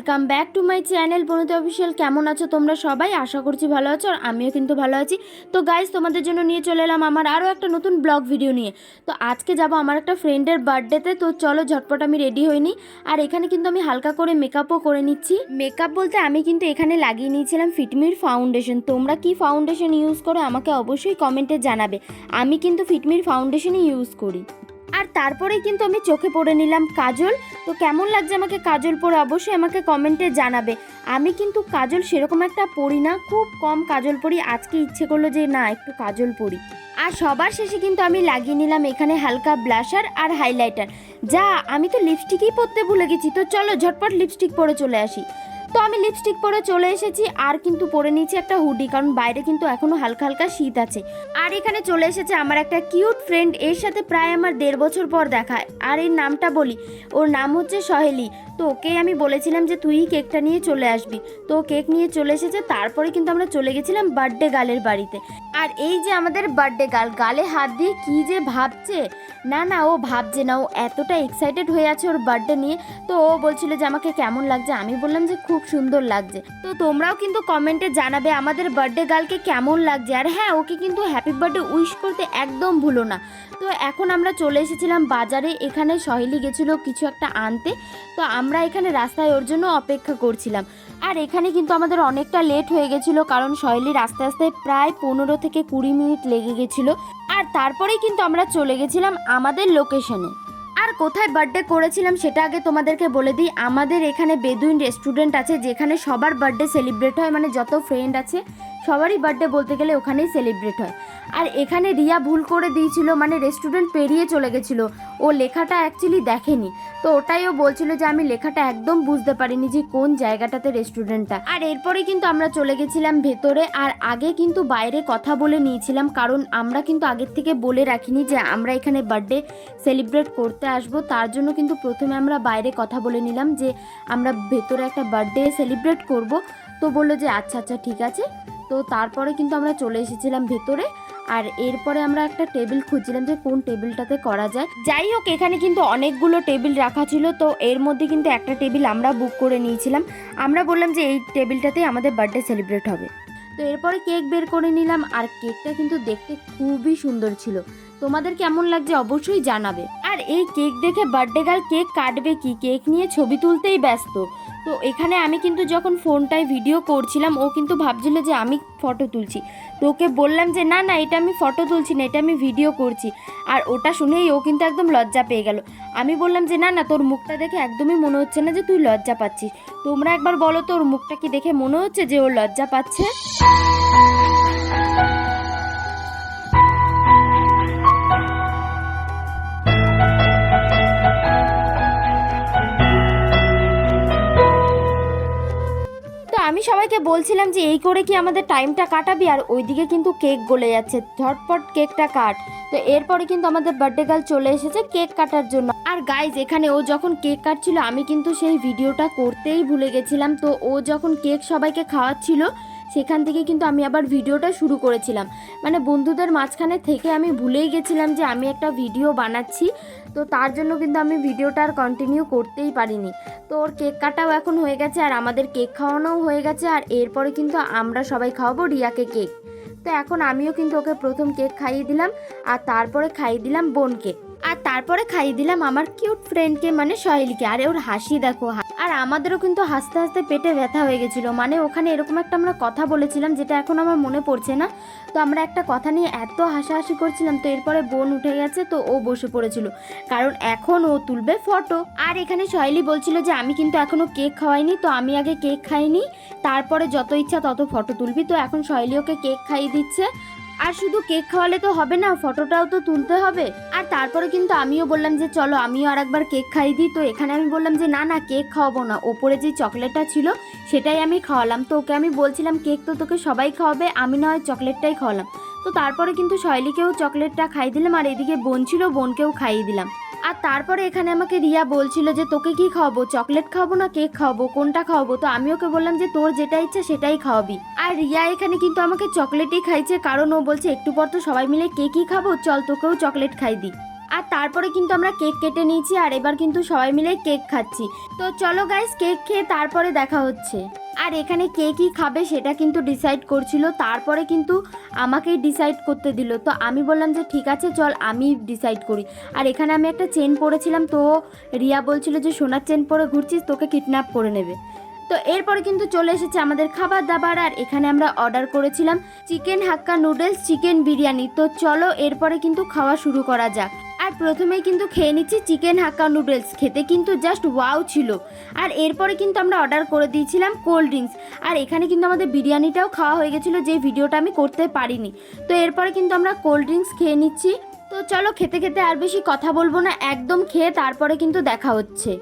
Welcome back to my channel বনুতে official. কেমন আছো তোমরা সবাই? আশা করছি ভালো আছো, আর আমিও কিন্তু ভালো আছি। তো গাইস, তোমাদের জন্য নিয়ে চলে এলাম আমার আরও একটা নতুন ব্লগ ভিডিও নিয়ে। তো আজকে যাব আমার একটা ফ্রেন্ডের বার্থডেতে। তো চলো ঝটপট আমি রেডি হইনি। আর এখানে কিন্তু আমি হালকা করে মেকআপও করে নিচ্ছি। মেকআপ বলতে আমি কিন্তু এখানে লাগিয়ে নিয়েছিলাম ফিটমির ফাউন্ডেশন। তোমরা কি ফাউন্ডেশন ইউজ করো আমাকে অবশ্যই কমেন্টে জানাবে। আমি কিন্তু ফিটমির ফাউন্ডেশনই ইউজ করি। আর তারপরেই কিন্তু আমি চোখে পরে নিলাম কাজল। তো কেমন লাগছে আমাকে কাজল পরে অবশ্যই আমাকে কমেন্টে জানাবে। আমি কিন্তু কাজল সেরকম একটা পরি না, খুব কম কাজল পরি। আজকে ইচ্ছে করলো যে না একটু কাজল পরি। আর সবার শেষে কিন্তু আমি লাগিয়ে নিলাম এখানে হালকা ব্লাশার আর হাইলাইটার। যা, আমি তো লিপস্টিকই পরতে ভুলে গেছি। তো চলো ঝটপট লিপস্টিক পরে চলে আসি। তো আমি লিপস্টিক পরে চলে এসেছি, আর কিন্তু পরে নিয়েছি একটা হুডি, কারণ বাইরে কিন্তু এখনো হালকা হালকা শীত আছে। আর এখানে চলে এসেছে আমার একটা কিউট ফ্রেন্ড, এর সাথে প্রায় আমার 1.5 বছর পর দেখা। আর এর নামটা বলি, ওর নাম হচ্ছে সহেলি। তো ওকে আমি বলেছিলাম যে তুই কেকটা নিয়ে চলে আসবি, তো কেক নিয়ে চলে এসেছে। তারপরে কিন্তু আমরা চলে গেছিলাম বার্থডে গার্লের বাড়িতে। আর এই যে আমাদের বার্থডে গার্ল গালে হাত দিয়ে কি যে ভাবছে, না না ও ভাবছে না, ও এতটা এক্সাইটেড হয়ে আছে ওর বার্থডে নিয়ে। তো ও বলছিল যে আমাকে কেমন লাগছে, আমি বললাম যে খুব সুন্দর লাগছে। তো তোমরাও কিন্তু কমেন্টে জানাবে আমাদের বার্থডে গার্লকে কেমন লাগছে। আর হ্যাঁ, ওকে কিন্তু হ্যাপি বার্থডে উইশ করতে একদম ভুলো না। তো এখন আমরা চলে এসেছিলাম বাজারে। এখানে সহেলি গেছিলো কিছু একটা আনতে, তো আমরা এখানে রাস্তায় ওর জন্য অপেক্ষা করছিলাম। আর এখানে কিন্তু আমাদের অনেকটা লেট হয়ে গেছিলো, কারণ সহেলির আস্তে আস্তে প্রায় 15 থেকে 20 মিনিট লেগে গেছিলো। আর তারপরেই কিন্তু আমরা চলে গেছিলাম আমাদের লোকেশনে। আর কোথায় বার্থডে করেছিলাম সেটা আগে তোমাদেরকে বলে দিই। আমাদের এখানে বেদুইন রেস্টুরেন্ট আছে, যেখানে সবার বার্থডে সেলিব্রেট হয়, মানে যত ফ্রেন্ড আছে সবারই বার্থডে বলতে গেলে ওখানেই সেলিব্রেট হয়। আর এখানে রিয়া ভুল করে দিয়েছিল, মানে রেস্টুরেন্ট পেরিয়ে চলে গেছিলো। ও লেখাটা অ্যাকচুয়ালি দেখেনি, তো ওটাই ও বলছিল যে আমি লেখাটা একদম বুঝতে পারিনি যে কোন জায়গাটাতে রেস্টুরেন্টটা। আর এরপরে কিন্তু আমরা চলে গেছিলাম ভেতরে। আর আগে কিন্তু বাইরে কথা বলে নিয়েছিলাম, কারণ আমরা কিন্তু আগের থেকে বলে রাখিনি যে আমরা এখানে বার্থডে সেলিব্রেট করতে আসবো। তার জন্য কিন্তু প্রথমে আমরা বাইরে কথা বলে নিলাম যে আমরা ভেতরে একটা বার্থডে সেলিব্রেট করব। তো বললো যে আচ্ছা আচ্ছা ঠিক আছে। তো তারপরে কিন্তু আমরা চলে এসেছিলাম ভেতরে। আর এরপরে আমরা একটা টেবিল খুঁজছিলাম যে কোন টেবিলটাতে করা যায়। যাই হোক, এখানে কিন্তু অনেকগুলো টেবিল রাখা ছিল, তো এর মধ্যে কিন্তু একটা টেবিল আমরা বুক করে নিয়েছিলাম। আমরা বললাম যে এই টেবিলটাতেই আমাদের বার্থডে সেলিব্রেট হবে। তো এরপরে কেক বের করে নিলাম, আর কেকটা কিন্তু দেখতে খুবই সুন্দর ছিল। তোমাদের কেমন লাগছে অবশ্যই জানাবে। আর এই কেক দেখে বার্থডে গার্ল কেক কাটবে কি, কেক নিয়ে ছবি তুলতেই ব্যস্ত। তো এখানে আমি কিন্তু যখন ফোনটায় ভিডিও করছিলাম, ও কিন্তু ভাবছিল যে আমি ফটো তুলছি। তো ওকে বললাম যে না না, এটা আমি ফটো তুলছি না, এটা আমি ভিডিও করছি। আর ওটা শুনেই ও কিন্তু একদম লজ্জা পেয়ে গেল। আমি বললাম যে না না, তোর মুখটা দেখে একদমই মনে হচ্ছে না যে তুই লজ্জা পাচ্ছিস। তোমরা একবার বলো তোর মুখটা কি দেখে মনে হচ্ছে যে ও লজ্জা পাচ্ছে? আমি সবাইকে বলছিলাম যে এই করে কি আমাদের টাইমটা কাটাবি, আর ওইদিকে কিন্তু কেক গলে যাচ্ছে, ঝটপট কেকটা কাট। তো এরপরে কিন্তু আমাদের বার্থডে গার্ল চলে এসেছে কেক কাটার জন্য। আর গাইজ, এখানে ও যখন কেক কাটছিল আমি কিন্তু সেই ভিডিওটা করতেই ভুলে গেছিলাম। তো ও যখন কেক সবাইকে খাওয়াচ্ছিল সেখান থেকে কিন্তু আমি আবার ভিডিওটা শুরু করেছিলাম, মানে বন্ধুদের মাঝখানে থেকে আমি ভুলেই গেছিলাম যে আমি একটা ভিডিও বানাচ্ছি। তো তার জন্য কিন্তু আমি ভিডিওটা আর কন্টিনিউ করতেই পারিনি। তো ওর কেক কাটাও এখন হয়ে গেছে, আর আমাদের কেক খাওয়ানোও হয়ে গেছে। আর এরপরে কিন্তু আমরা সবাই খাওয়াবো রিয়াকে কেক। তো এখন আমিও কিন্তু ওকে প্রথম কেক খাইয়ে দিলাম, আর তারপরে খাইয়ে দিলাম বোনকে, আর তারপরে খাইয়ে দিলাম আমার কিউট ফ্রেন্ডকে, মানে সহেলিকে। আর ওর হাসি দেখো। আর আমাদেরও কিন্তু হাসতে হাসতে পেটে ব্যথা হয়ে গেছিলো, মানে ওখানে এরকম একটা আমরা কথা বলেছিলাম যেটা এখন আমার মনে পড়ছে না। তো আমরা একটা কথা নিয়ে এত হাসাহাসি করছিলাম। তো এরপরে বোন উঠে গেছে, তো ও বসে পড়েছিল, কারণ এখন ও তুলবে ফটো। আর এখানে সহেলি বলছিল যে আমি কিন্তু এখনো কেক খাওয়াইনি, তো আমি আগে কেক খাইনি, তারপরে যত ইচ্ছা তত ফটো তুলবি। তো এখন সহেলি ওকে কেক খাইয়ে দিচ্ছে। আর শুধু কেক খাওয়ালে তো হবে না, ফটোটাও তো তুলতে হবে। আর তারপরে কিন্তু আমিও বললাম যে চলো আমিও আর একবার কেক খাইয়ে দিই। তো এখানে আমি বললাম যে না না, কেক খাওয়াবো না, ওপরে যে চকলেটটা ছিল সেটাই আমি খাওয়ালাম। তো ওকে আমি বলছিলাম কেক তো তোকে সবাই খাওয়াবে, আমি না হয় চকলেটটাই খাওয়ালাম। তো তারপরে কিন্তু সহেলিকেও চকলেটটা খাইয়ে দিলাম, আর এদিকে বোন ছিল, বোনকেও খাইয়ে দিলাম। আর তারপরে এখানে আমাকে রিয়া বলছিল যে তোকে কি খাওয়াবো, চকলেট খাওয়াবো না কেক খাওয়াবো, কোনটা খাওয়াবো? তো আমি ওকে বললাম যে তোর যেটা ইচ্ছা সেটাই খাওয়াবি। আর রিয়া এখানে কিন্তু আমাকে চকলেটই খাইছে, কারণ ও বলছে একটু পর তো সবাই মিলে কেকই খাবো, চল তোকেও চকলেট খাই দিই। আর তারপরে কিন্তু আমরা কেক কেটে নিয়েছি আর এবার কিন্তু সবাই মিলে কেক খাচ্ছি। তো চলো গাইস, কেক খেয়ে তারপরে দেখা হচ্ছে। আর এখানে কে কী খাবে সেটা কিন্তু ডিসাইড করছিল, তারপরে কিন্তু আমাকেই ডিসাইড করতে দিল। তো আমি বললাম যে ঠিক আছে চল আমি ডিসাইড করি। আর এখানে আমি একটা চেন পরেছিলাম, তো রিয়া বলছিল যে সোনার চেন পরে ঘুরছিস, তোকে কিডন্যাপ করে নেবে। তো এরপরে কিন্তু চলে এসেছে আমাদের খাবার দাবার। আর এখানে আমরা অর্ডার করেছিলাম চিকেন হাক্কা নুডলস, চিকেন বিরিয়ানি। তো চলো এরপরে কিন্তু খাওয়া শুরু করা যাক। আর প্রথমেই কিন্তু খেয়ে নিচ্ছি চিকেন হাক্কা নুডলস, খেতে কিন্তু জাস্ট ওয়াও ছিল। আর এরপরে কিন্তু আমরা অর্ডার করে দিয়েছিলাম কোল্ড ড্রিঙ্কস। আর এখানে কিন্তু আমাদের বিরিয়ানিটাও খাওয়া হয়ে গেছিলো, যে ভিডিওটা আমি করতে পারিনি। তো এরপরে কিন্তু আমরা কোল্ড ড্রিঙ্কস খেয়ে নিচ্ছি। তো চলো খেতে খেতে আর বেশি কথা বলবো না, একদম খেয়ে তারপরে কিন্তু দেখা হচ্ছে।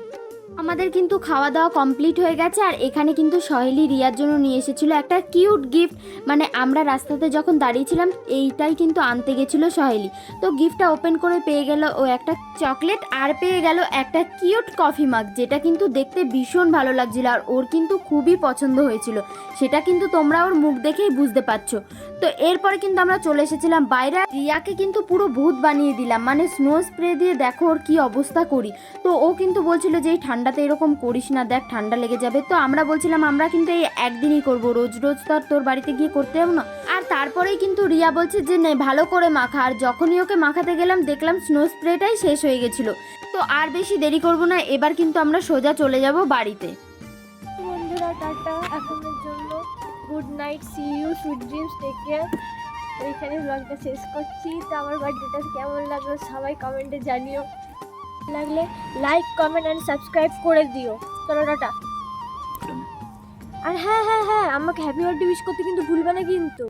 আমাদের কিন্তু খাওয়া দাওয়া কমপ্লিট হয়ে গেছে। আর এখানে কিন্তু সহেলি রিয়ার জন্য নিয়ে এসেছিলো একটা কিউট গিফট, মানে আমরা রাস্তাতে যখন দাঁড়িয়েছিলাম এইটাই কিন্তু আনতে গেছিলো সহেলি। তো গিফটটা ওপেন করে পেয়ে গেল ও একটা চকলেট, আর পেয়ে গেল একটা কিউট কফি মাগ, যেটা কিন্তু দেখতে ভীষণ ভালো লাগছিল আর ওর কিন্তু খুবই পছন্দ হয়েছিল। সেটা কিন্তু তোমরা ওর মুখ দেখেই বুঝতে পারছো। তো এরপরে কিন্তু আমরা চলে এসেছিলাম বাইরে। রিয়াকে কিন্তু পুরো ভূত বানিয়ে দিলাম, মানে স্নো স্প্রে দিয়ে দেখো ওর কী অবস্থা করি। তো ও কিন্তু বলছিল যে এই ঠান্ডাতে এরকম করিস না, দেখ ঠান্ডা লেগে যাবে। তো আমরা বলছিলাম আমরা কিন্তু এই একদিনই করবো, রোজ রোজ তো আর তোর বাড়িতে গিয়ে করতে যাবো না। আর তারপরেই কিন্তু রিয়া বলছে যে নে ভালো করে মাখা। আর যখনই ওকে মাখাতে গেলাম দেখলাম স্নো স্প্রেটাই শেষ হয়ে গেছিলো। তো আর বেশি দেরি করবো না, এবার কিন্তু আমরা সোজা চলে যাব বাড়িতে। বন্ধুরা টাটা এখনের জন্য, good night, see you, sweet dreams, take care. তো এখানে ব্লগটা শেষ করছি। তো আমার বার্থডেটা কেমন লাগলো সবাই কমেন্টে জানিও, লাগলে লাইক কমেন্ট অ্যান্ড সাবস্ক্রাইব করে দিও। চলো টাটা। আর হ্যাঁ হ্যাঁ হ্যাঁ, আমাকে হ্যাপি বার্থডে উইশ করতে কিন্তু ভুলবে না কিন্তু।